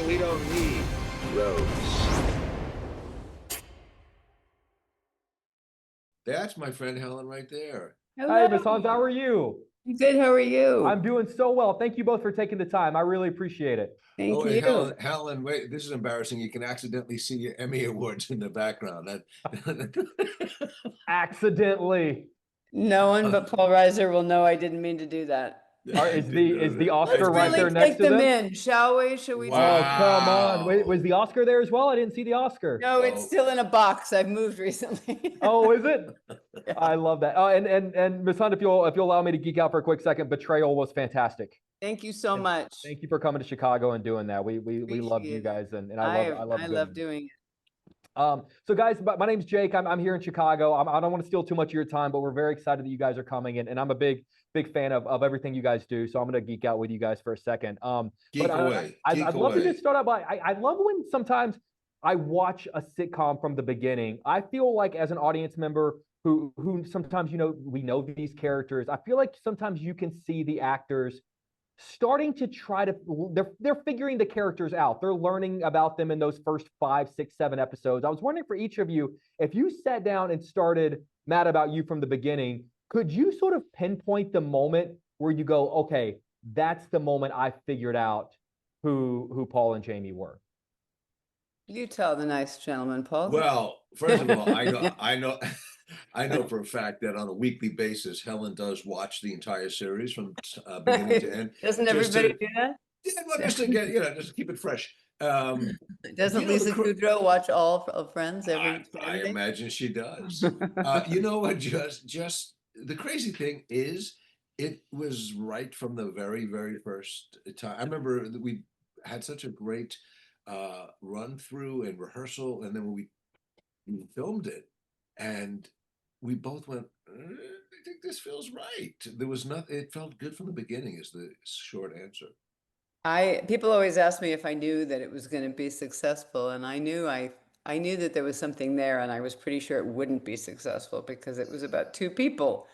we don't need roads. That's my friend Helen right there. Hi, Miss Hans, how are you? Good, how are you? I'm doing so well. Thank you both for taking the time. I really appreciate it. Thank Hey, you. Helen, wait, this is embarrassing. You can accidentally see your Emmy Awards in the background. Accidentally. No one but Paul Reiser will know I didn't mean to do that. Is the Oscar right Let's there really next take to them them? in, shall we? Shall we? Oh, take- come on. Wait, Wow. was the Oscar there as well? I didn't see the Oscar. No, it's Oh. still in a box. I've moved recently. Oh, is it? Yeah. I love that. Oh, and Miss Hunt, if you'll allow me to geek out for a quick second, Betrayal was fantastic. Thank you so And much. Thank you for coming to Chicago and doing that. We loved you Appreciate it. guys, and I love I good love ones. doing it. So guys, my name's Jake. I'm here in Chicago. I don't want to steal too much of your time, but we're very excited that you guys are coming in, and I'm a big fan of everything you guys do. So I'm gonna geek out with you guys for a second. Geek away. I'd love to just start out by I love when sometimes I watch a sitcom from the beginning. I feel like as an audience member who sometimes we know these characters. I feel like sometimes you can see the actors starting to try to they're figuring the characters out. They're learning about them in those first 5, 6, 7 episodes. I was wondering for each of you, if you sat down and started Mad About You from the beginning, could you sort of pinpoint the moment where you go, okay, that's the moment I figured out who Paul and Jamie were? You tell the nice gentleman, Paul. Well, first of all, I know I know for a fact that on a weekly basis, Helen does watch the entire series from beginning to end. Doesn't just everybody to- do that? Yeah, well, just to get, just to keep it fresh. Doesn't the Lisa Kudrow watch all of Friends every I Saturday? imagine she does. You know what? Just the crazy thing is, it was right from the very, very first time. I remember that we had such a great run through and rehearsal, and then when we filmed it, and we both went, I think this feels right. There was nothing. It felt good from the beginning. Is the short answer. People always ask me if I knew that it was going to be successful, and I knew that there was something there, and I was pretty sure it wouldn't be successful because it was about 2 people.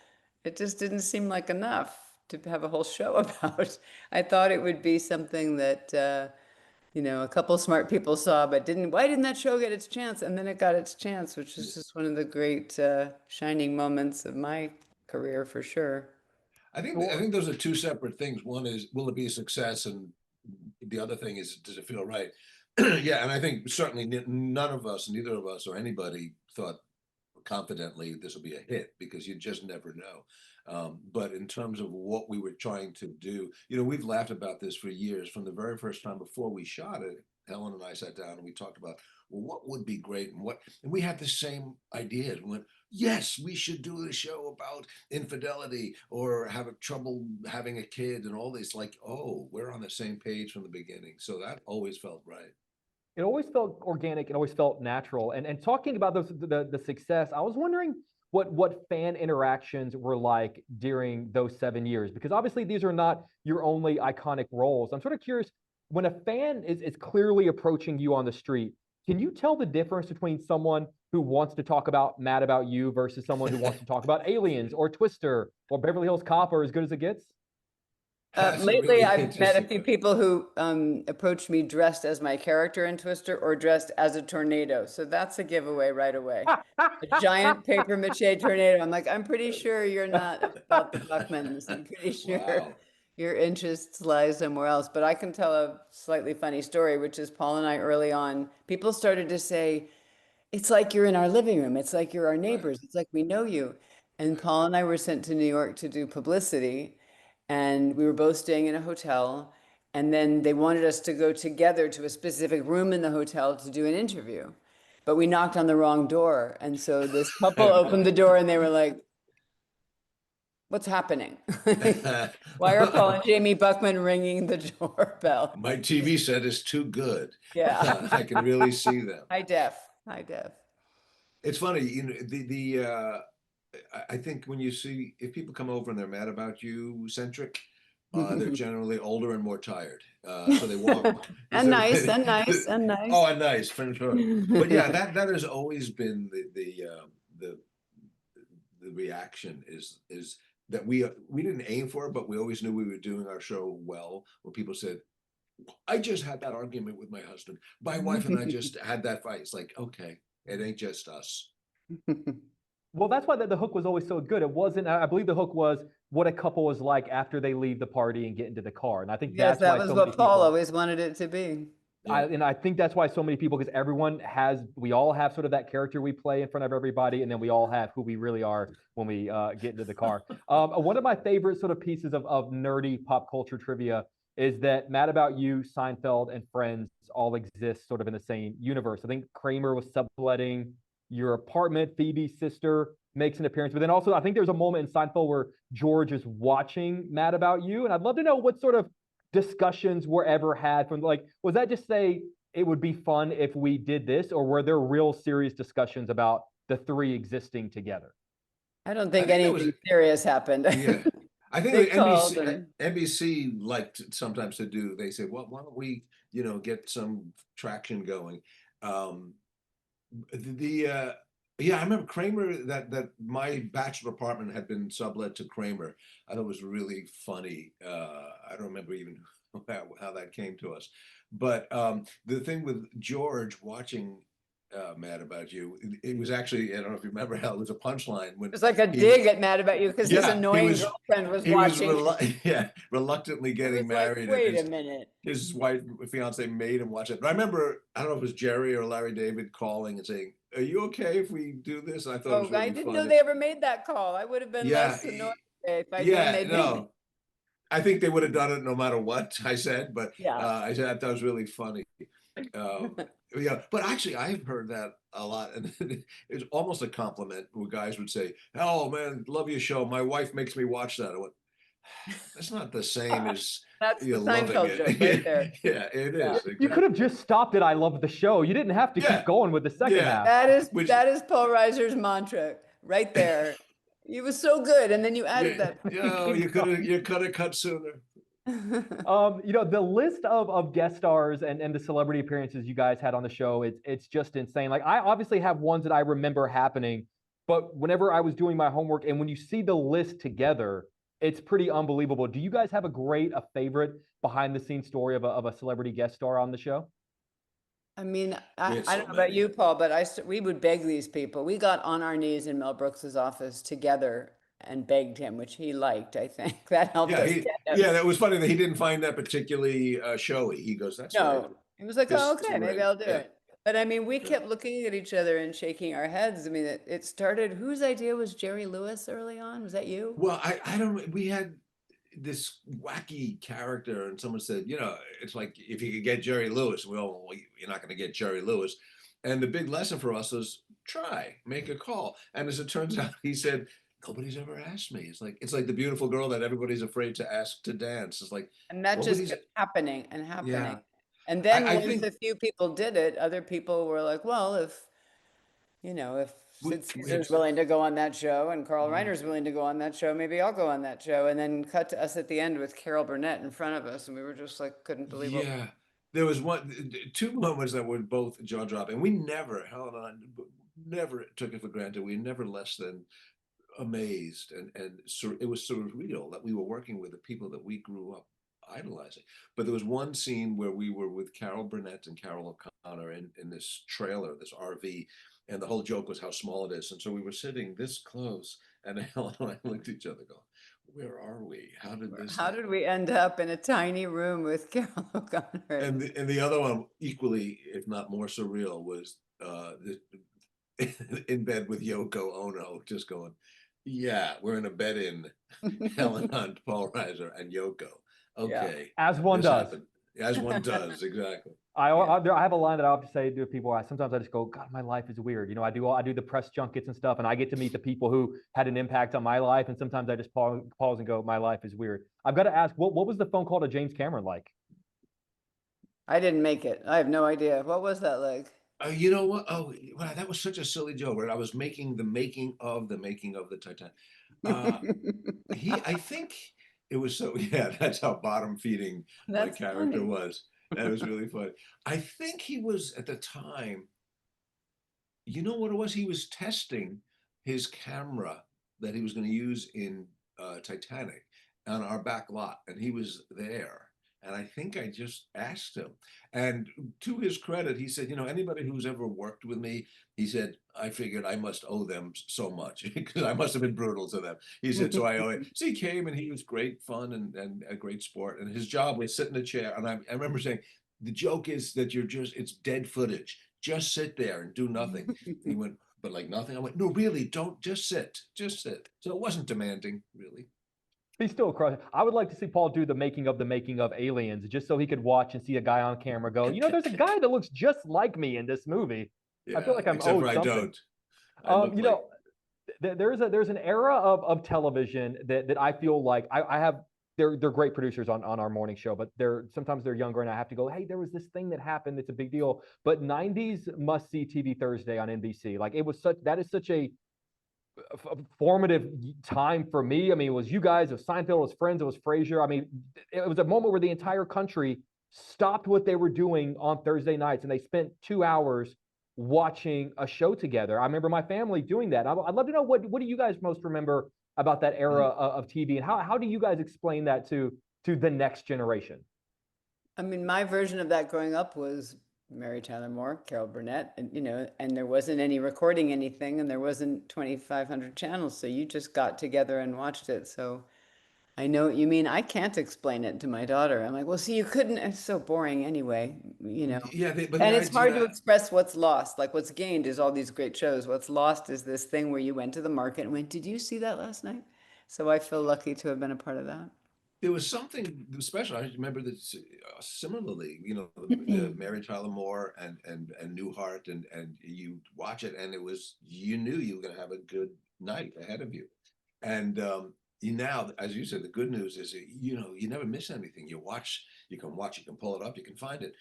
It just didn't seem like enough to have a whole show about. I thought it would be something that a couple smart people saw, but didn't. Why didn't that show get its chance? And then it got its chance, which is just one of the great shining moments of my career for sure. I think those are two separate things. One is, will it be a success, and the other thing is, does it feel right? Yeah, and I think certainly none of us, neither of us or anybody thought confidently this will be a hit, because you just never know. But in terms of what we were trying to do, we've laughed about this for years. From the very first time before we shot it, Helen and I sat down and we talked about, well, what would be great, and we had the same ideas. We went, yes, we should do a show about infidelity or have trouble having a kid and all this. Like, oh, we're on the same page from the beginning. So that always felt right. It always felt organic. It always felt natural. And talking about the success, I was wondering what fan interactions were like during those 7 years, because obviously these are not your only iconic roles. I'm sort of curious, when a fan is clearly approaching you on the street, can you tell the difference between someone who wants to talk about Mad About You versus someone who wants to talk about Aliens or Twister or Beverly Hills Cop or As Good as It Gets? Lately, really I've met a interesting few question. people who approached me dressed as my character in Twister or dressed as a tornado. So that's a giveaway right away. A giant paper mache tornado. I'm like, I'm pretty sure you're not about the Buckmans. I'm pretty sure Wow. your interests lie somewhere else. But I can tell a slightly funny story, which is Paul and I early on, people started to say, it's like you're in our living room. It's like you're our Right. neighbors. It's like we know you. And Paul and I were sent to New York to do publicity, and we were both staying in a hotel. And then they wanted us to go together to a specific room in the hotel to do an interview. But we knocked on the wrong door. And so this couple opened the door and they were like, what's happening? Why are Paul and Jamie Buckman ringing the doorbell? My TV set is too good. Yeah. I can really see them. High def. High def. It's funny, I think when you see, if people come over and they're Mad About You centric, they're generally older and more tired. So they walk. And nice, and nice, and nice. Oh, and nice, for sure. But yeah, that has always been the reaction is that we didn't aim for it, but we always knew we were doing our show well. When people said, I just had that argument with my husband. My wife and I just had that fight. It's like, okay, it ain't just us. Well, that's why the hook was always so good. It wasn't, I believe the hook was what a couple was like after they leave the party and get into the car. And I think Yes, that's that why was so many what Paul people, always wanted it to be. Yeah. and I think that's why so many people, because everyone has, we all have sort of that character we play in front of everybody, and then we all have who we really are when we get into the car. One of my favorite sort of pieces of nerdy pop culture trivia is that Mad About You, Seinfeld, and Friends all exist sort of in the same universe. I think Kramer was subletting your apartment. Phoebe's sister makes an appearance, but then also I think there's a moment in Seinfeld where George is watching Mad About You, and I'd love to know what sort of discussions were ever had from, like, was that just say it would be fun if we did this, or were there real serious discussions about the three existing together? I don't I think think that was, anything serious happened. yeah. I think They that called NBC and NBC liked sometimes to do. They said, "Well, why don't we, get some traction going?" Um, the Yeah, I remember Kramer, that my bachelor apartment had been sublet to Kramer. I thought it was really funny. I don't remember even how that came to us, but the thing with George watching Mad About You, it was actually, I don't know if you remember, how it was a punchline it when was like a he dig at Mad About You because his yeah, annoying girlfriend was watching. yeah, reluctantly It getting was like, married, and wait a minute. his wife, fiance, made him watch it. But I remember, I don't know if it was Jerry or Larry David calling and saying, "Are you okay if we do this?" And I thought it was Oh, I really didn't know funny. they ever made that call. I would have been Yeah, less annoyed if I'd known yeah, they'd made it. no, I think they would have done it no matter what I said, but Yeah. I said that was really funny. Um, yeah, but actually, I've heard that a lot, and it's almost a compliment where guys would say, "Oh man, love your show. My wife makes me watch that." I went, "That's not the same as That's the you loving Seinfeld it." joke right there. Yeah, it Yeah. is You could have exactly. just stopped it. I love the show. You didn't have to keep Yeah, going with the second yeah. half. Which, That is Paul Reiser's mantra right there. He was so good, and then you added yeah, that. yeah. Keep going. You could have cut sooner. The list of guest stars and the celebrity appearances you guys had on the show, it's just insane. Like, I obviously have ones that I remember happening, but whenever I was doing my homework and when you see the list together, it's pretty unbelievable. Do you guys have a favorite behind the scenes story of a celebrity guest star on the show? I mean, We had I so don't know about many. you, Paul, but we would beg these people. We got on our knees in Mel Brooks's office together and begged him, which he liked, I think. That helped Yeah, us get him. that was funny that he didn't find that particularly showy. He goes, "That's right. No, he was like, This oh, is the okay, maybe ring." I'll do Yeah. it. But I mean, we Yeah. kept looking at each other and shaking our heads. I mean, it started, whose idea was Jerry Lewis early on? Was that you? Well, I don't. We had this wacky character, and someone said, it's like if you could get Jerry Lewis, well, you're not going to get Jerry Lewis. And the big lesson for us was try, make a call. And as it turns out, he said, nobody's ever asked me. It's like the beautiful girl that everybody's afraid to ask to dance. It's like And that just nobody's. kept happening and Yeah, happening. And then I once think a few people did it, other people were like, well, if we, Sid we had. Caesar's willing to go on that show and Carl Mhm. Reiner's willing to go on that show, maybe I'll go on that show. And then cut to us at the end with Carol Burnett in front of us, and we were just like, couldn't believe what. Yeah, there was two moments that were both jaw dropping. We never, Helen and I, never took it for granted. We never less than amazed, and it was surreal that we were working with the people that we grew up idolizing. But there was one scene where we were with Carol Burnett and Carol O'Connor in this trailer, this RV, and the whole joke was how small it is. And so we were sitting this close, and Helen and I looked at each other, go, "Where are we? How did this How did happen?" we end up in a tiny room with Carol O'Connor? And the other one, equally, if not more surreal, was in bed with Yoko Ono, just going, "Yeah, we're in a bed in Helen Hunt, Paul Reiser, and Yoko. Yeah, Okay, As one this does. happened as one does exactly." yeah. I have a line that I often say to people. Sometimes I just go, God, my life is weird. I do the press junkets and stuff, and I get to meet the people who had an impact on my life. And sometimes I just pause and go, my life is weird. I've got to ask, what was the phone call to James Cameron like? I didn't make it. I have no idea. What was that like? You know what? Oh, wow, that was such a silly joke. Where I was making the making of the Titanic. Uh, I think it was so. Yeah, that's how bottom feeding my That's character funny. was. That was really funny. I think he was at the time. You know what it was? He was testing his camera that he was going to use in Titanic on our back lot, and he was there. And I think I just asked him. And to his credit, he said, anybody who's ever worked with me, he said, I figured I must owe them so much because I must have been brutal to them. He said, so I owe it. So he came and he was great fun and a great sport. And his job was sit in a chair. And I remember saying, the joke is that it's dead footage. Just sit there and do nothing. He went, but like nothing. I went, no, really, don't, just sit. So it wasn't demanding, really. He's still crushing. I would like to see Paul do the making of Aliens, just so he could watch and see a guy on camera go, there's a guy that looks just like me in this movie. Yeah, I feel like I'm except owed for something. I don't. There's an era of television that I feel like I have. They're great producers on our morning show, but sometimes they're younger, and I have to go, hey, there was this thing that happened. It's a big deal. But 90s must see TV Thursday on NBC. Like that is such a formative time for me. I mean, it was you guys, it was Seinfeld, it was Friends, it was Frasier. I mean, it was a moment where the entire country stopped what they were doing on Thursday nights, and they spent 2 hours watching a show together. I remember my family doing that. I'd love to know what do you guys most remember about that era of TV, and how do you guys explain that to the next generation? I mean, my version of that growing up was Mary Tyler Moore, Carol Burnett, and and there wasn't any recording anything, and there wasn't 2,500 channels, so you just got together and watched it. So I know what you mean. I can't explain it to my daughter. I'm like, well, see, you couldn't. It's so boring anyway, Yeah, but and it's hard to express what's lost. Like what's gained is all these great shows. What's lost is this thing where you went to the market and went, did you see that last night? So I feel lucky to have been a part of that. There was something special. I remember that similarly, Mary Tyler Moore and Newhart, and you watch it, and you knew you were going to have a good night ahead of you. And now, as you said, the good news is you never miss anything. You can pull it up, you can find it.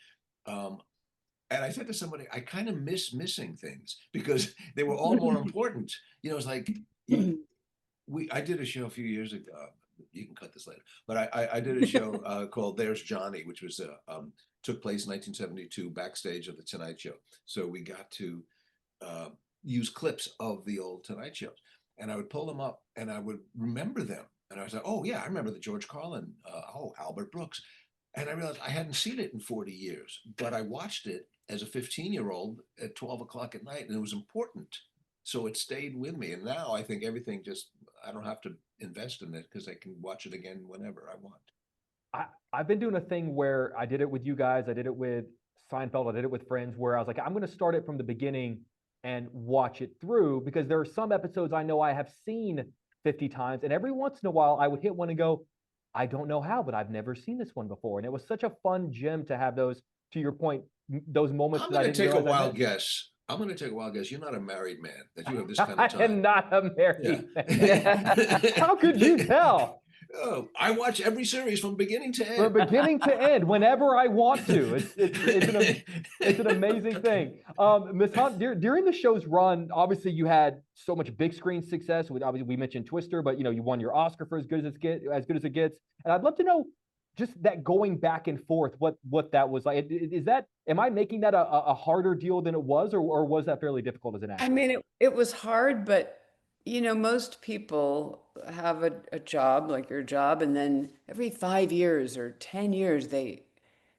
And I said to somebody, I kind of miss missing things because they were all more important. It's like I did a show a few years ago. You can cut this later, but I did a show called There's Johnny, which was took place in 1972 backstage of the Tonight Show. So we got to use clips of the old Tonight shows, and I would pull them up and I would remember them. And I was like, oh yeah, I remember the George Carlin, Albert Brooks. And I realized I hadn't seen it in 40 years, but I watched it as a 15-year-old at 12 o'clock at night, and it was important. So it stayed with me. And now I think everything I don't have to invest in it because I can watch it again whenever I want. I've been doing a thing where I did it with you guys. I did it with Seinfeld. I did it with Friends, where I was like, I'm going to start it from the beginning and watch it through, because there are some episodes I know I have seen 50 times. And every once in a while I would hit one and go, I don't know how, but I've never seen this one before. And it was such a fun gem to have those, to your point, those moments. I'm going to take a wild guess. You're not a married man, that you have this kind of time. I am not a married man. How could you tell? Oh, I watch every series from beginning to end. From beginning to end, whenever I want to. It's an amazing thing. Ms. Hunt, during the show's run, obviously you had so much big screen success. Obviously, we mentioned Twister, but you won your Oscar for as good as it gets. And I'd love to know just that going back and forth, what that was like. Am I making that a harder deal than it was, or was that fairly difficult as an actor? I mean, it was hard, but most people have a job like your job, and then every 5 years or 10 years, they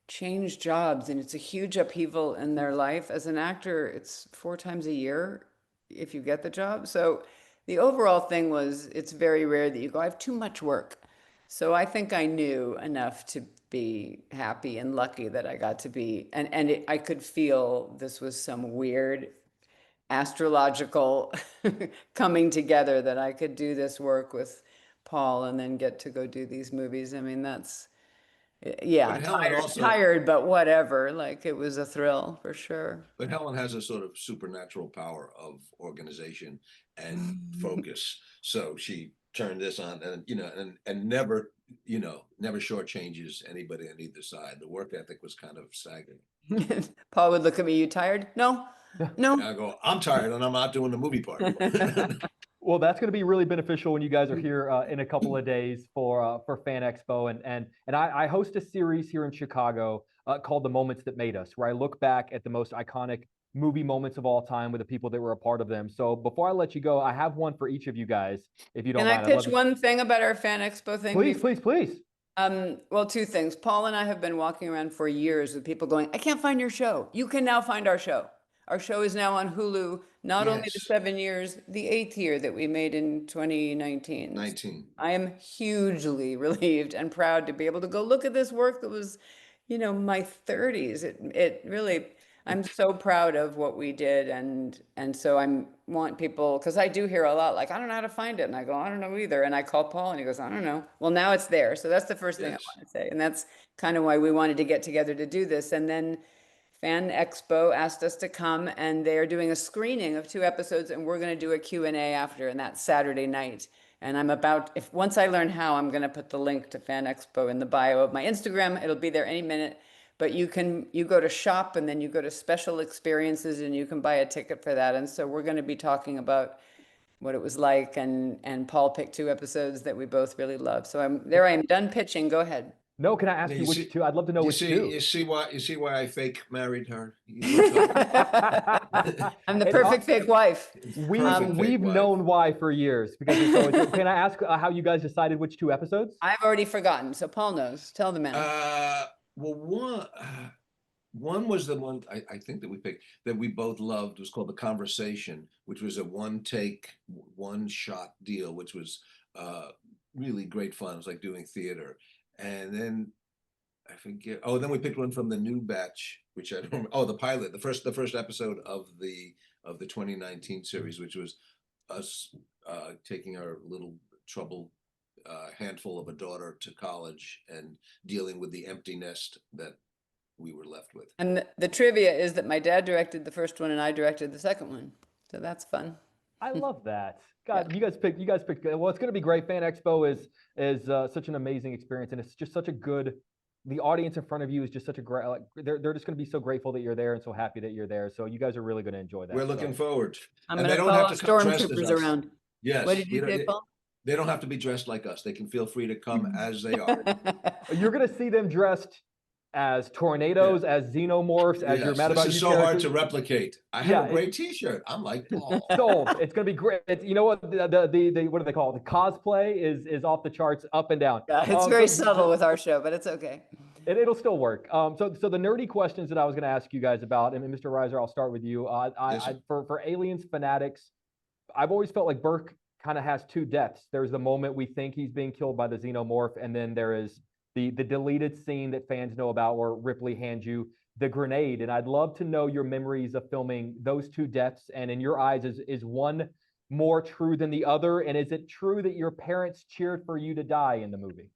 change jobs, and it's a huge upheaval in their life. As an actor, it's 4 times a year if you get the job. So the overall thing was, it's very rare that you go, I have too much work. So I think I knew enough to be happy and lucky that I got to be, and I could feel this was some weird astrological coming together, that I could do this work with Paul and then get to go do these movies. I mean, that's, yeah, tired, but whatever. Like, it was a thrill for sure. But Helen has a sort of supernatural power of organization and focus. So she turned this on, and never shortchanges anybody on either side. The work ethic was kind of staggering. Paul would look at me, you tired? No. And I go, I'm tired and I'm out doing the movie part. Well, that's going to be really beneficial when you guys are here in a couple of days for Fan Expo, and I host a series here in Chicago called The Moments That Made Us, where I look back at the most iconic movie moments of all time with the people that were a part of them. So before I let you go, I have one for each of you guys, if you don't mind. Can I pitch one thing about our Fan Expo thing? Please. Well, two things. Paul and I have been walking around for years with people going, I can't find your show. You can now find our show. Our show is now on Hulu, not only the Yes, 7 years, the 8th year that we made in 2019. 19. I am hugely relieved and proud to be able to go look at this work that was, my 30s. It really, I'm so proud of what we did, and so want people, because I do hear a lot like, I don't know how to find it, and I go, I don't know either, and I call Paul and he goes, I don't know. Well, now it's there, so that's the first thing I Yes. want to say, and that's kind of why we wanted to get together to do this. And then Fan Expo asked us to come, and they are doing a screening of 2 episodes, and we're going to do a Q&A after, and that's Saturday night. And once I learn how, I'm going to put the link to Fan Expo in the bio of my Instagram. It'll be there any minute. But you go to shop, and then you go to special experiences, and you can buy a ticket for that. And so we're going to be talking about what it was like, and Paul picked 2 episodes that we both really love. So I am done pitching. Go ahead. No, can I ask Now, you which two? I'd love to know you which see, two. you see why I fake married her? You know what I'm talking I'm the And, perfect fake wife. Perfect We've fake wife. known why for years because it's always, can I ask how you guys decided which 2 episodes? I've already forgotten, so Paul knows. Tell the man. Well, one was the one I think that we picked that we both loved, was called The Conversation, which was a one take, one shot deal, which was really great fun. It was like doing theater. And then I forget. Oh, then we picked one from the new batch, which I don't remember. Oh, the pilot, the first episode of the 2019 series, which was us taking our little troubled handful of a daughter to college and dealing with the empty nest that we were left with. And the trivia is that my dad directed the first one and I directed the second one. So that's fun. I love that. God, you guys picked. Well, it's going to be great. Fan Expo is such an amazing experience, and it's just such a good. The audience in front of you is just such a great. Like, they're just going to be so grateful that you're there and so happy that you're there. So you guys are really going to enjoy that. We're looking forward. I'm And going they to don't have follow to come dressed as stormtroopers us. around. Yes. What did you say, Paul? They don't have to be dressed like us. They can feel free to come as they are. You're going to see them dressed as tornadoes, as xenomorphs, as your Yes, Mad About this You is so hard characters. to replicate. I have a great T-shirt. I'm like Paul. Sold. It's gonna be great. You know what? The what do they call it? The cosplay is off the charts, up and down. Yeah, it's very subtle with our show, but it's okay. It'll still work. So the nerdy questions that I was going to ask you guys about, and Mr. Reiser, I'll start with you. Yes, For Aliens fanatics, I've always felt like Burke kind of has two deaths. There's the moment we think he's being killed by the xenomorph, and then there is the deleted scene that fans know about where Ripley hands you the grenade. And I'd love to know your memories of filming those two deaths. And in your eyes, is one more true than the other? And is it true that your parents cheered for you to die in the movie?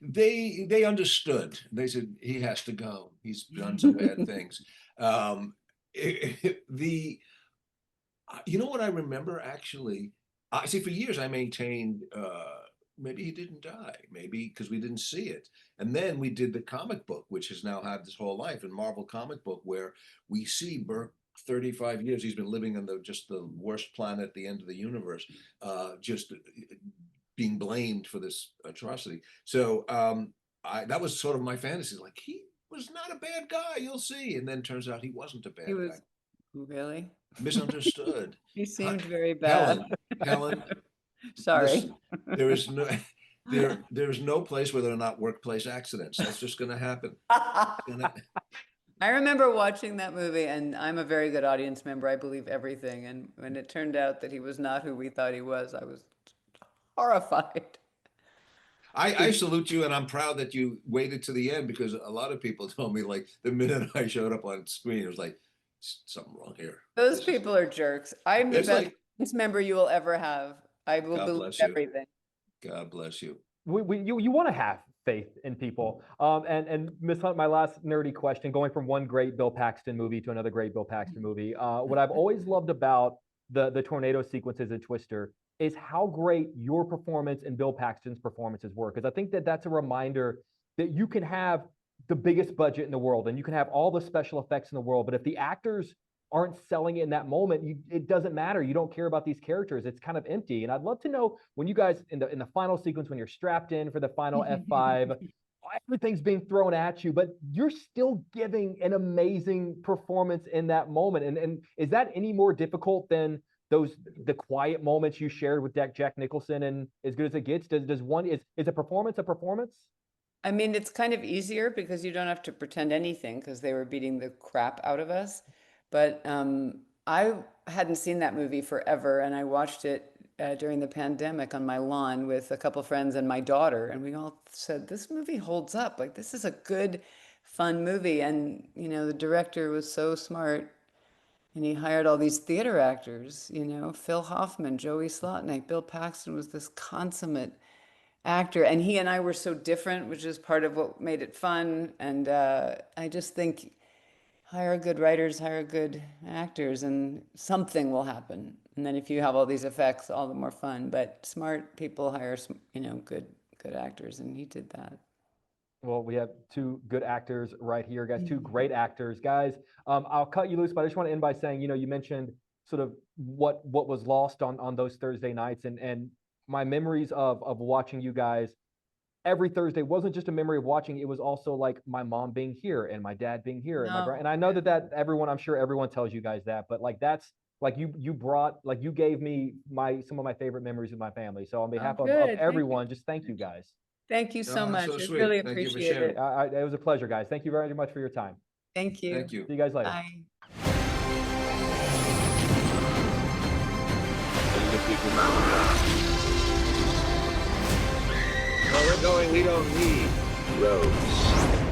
They understood. They said he has to go. He's done some bad things. You know what I remember actually? I see. For years, I maintained maybe he didn't die. Maybe because we didn't see it. And then we did the comic book, which has now had this whole life in Marvel comic book, where we see Burke. 35 years he's been living on just the worst planet at the end of the universe, just being blamed for this atrocity. So that was sort of my fantasy. Like, he was not a bad guy, you'll see. And then turns out he wasn't a bad guy. Really? Misunderstood. He seemed very bad. Helen, Sorry. listen, there's no place where there are not workplace accidents. That's just going to happen. I remember watching that movie, and I'm a very good audience member. I believe everything. And when it turned out that he was not who we thought he was, I was horrified. I salute you, and I'm proud that you waited to the end, because a lot of people told me, like, the minute I showed up on screen, it was like, something wrong here. Those people are jerks. I'm the It's best like- audience member you will ever have. I will God believe bless you. everything. God bless you. You want to have faith in people. And Miss Hunt, my last nerdy question, going from one great Bill Paxton movie to another great Bill Paxton movie. What I've always loved about the tornado sequences in Twister is how great your performance and Bill Paxton's performances were. Because I think that that's a reminder that you can have the biggest budget in the world and you can have all the special effects in the world, but if the actors aren't selling it in that moment, it doesn't matter. You don't care about these characters. It's kind of empty. And I'd love to know, when you guys in the final sequence, when you're strapped in for the final F5, everything's being thrown at you, but you're still giving an amazing performance in that moment. And is that any more difficult than the quiet moments you shared with Jack Nicholson and As Good as It Gets? Does one is a performance a performance? I mean, it's kind of easier because you don't have to pretend anything because they were beating the crap out of us. But I hadn't seen that movie forever, and I watched it during the pandemic on my lawn with a couple friends and my daughter, and we all said, "This movie holds up. Like, this is a good, fun movie." And the director was so smart, and he hired all these theater actors. Phil Hoffman, Joey Slotnick, Bill Paxton was this consummate actor, and he and I were so different, which is part of what made it fun. And I just think hire good writers, hire good actors, and something will happen. And then if you have all these effects, all the more fun. But smart people hire, good actors, and he did that. Well, we have two good actors right here, guys. Two great actors, guys. I'll cut you loose, but I just want to end by saying, you mentioned sort of what was lost on those Thursday nights, and my memories of watching you guys every Thursday wasn't just a memory of watching. It was also like my mom being here and my dad being here and and I know that everyone, I'm sure everyone tells you guys that, but like that's like you gave me some of my favorite memories with my family. So on behalf of everyone, just thank you guys. Thank you so much. So I sweet. really Thank you for appreciate sharing. it. It was a pleasure, guys. Thank you very much for your time. Thank you. Thank you. See you guys later. Bye. Where we're going, we don't need roads.